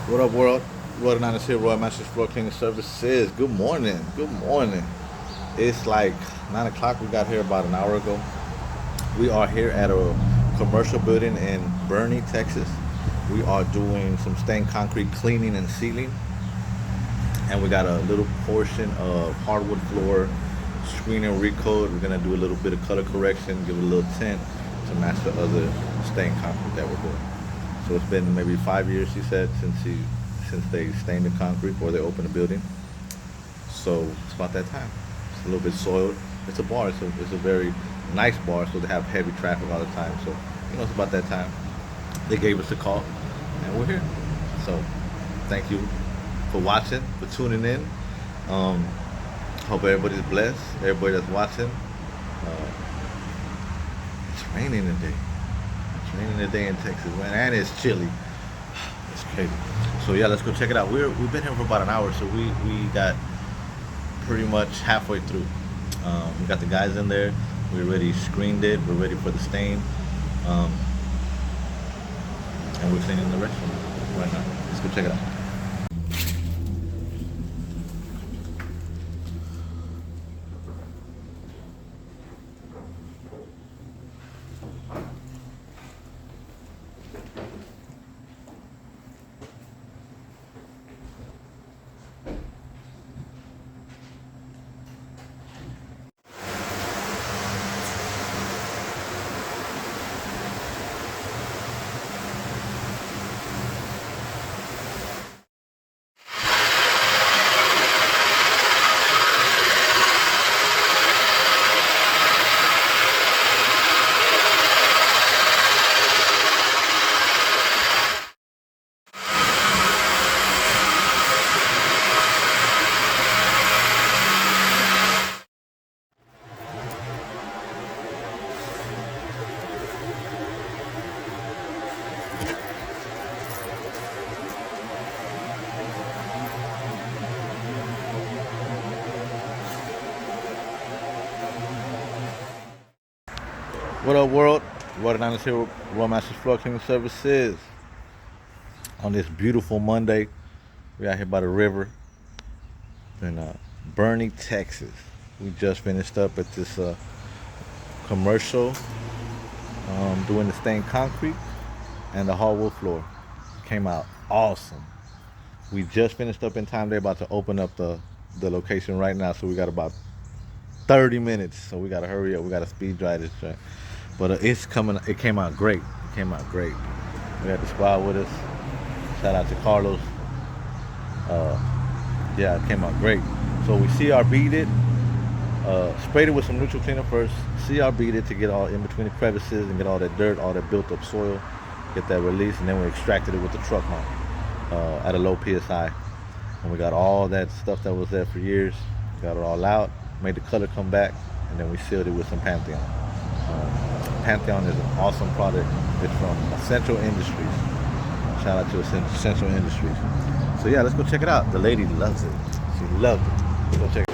What up, world? Roy 9 is here, Roy Masters Floor Cleaning Services. Good morning. Good morning. It's like 9 o'clock. We got here about an hour ago. We are here at a commercial building in Boerne, Texas. We are doing some stained concrete cleaning and sealing. And we got a little portion of hardwood floor screen and recoat. We're going to do a little bit of color correction, give it a little tint to match the other stained concrete that we're doing. So it's been maybe 5 years, he said, since they stained the concrete or they opened the building. So it's about that time. It's a little bit soiled. It's a bar, so it's a very nice bar, so they have heavy traffic all the time. So, it's about that time. They gave us a call, and we're here. So thank you for watching, for tuning in. Hope everybody's blessed, everybody that's watching. It's raining today. It's raining today in Texas, man, and it's chilly. It's crazy. So yeah, let's go check it out. We've been here for about an hour, so we got pretty much halfway through. We got the guys in there. We already screened it. We're ready for the stain, and we're cleaning the restroom right now. Let's go check it out. What up, world? Roy 9 is here with Roy Masters Floor Cleaning Services. On this beautiful Monday, we out here by the river in Boerne, Texas. We just finished up at this commercial doing the stained concrete and the hardwood floor. Came out awesome. We just finished up in time. They're about to open up the location right now, so we got about 30 minutes. So we got to hurry up. We got to speed dry this joint. But it's coming. It came out great. It came out great. We had the squad with us. Shout out to Carlos. Yeah, it came out great. So we CRB'd it. Sprayed it with some neutral cleaner first. CRB'd it to get all in between the crevices and get all that dirt, all that built up soil, get that release, and then we extracted it with the truck mount at a low PSI. And we got all that stuff that was there for years. Got it all out. Made the color come back, and then we sealed it with some Pantheon. Pantheon is an awesome product. It's from Essential Industries. Shout out to Essential Industries. So yeah, let's go check it out. The lady loves it. She loved it. Let's go check it out.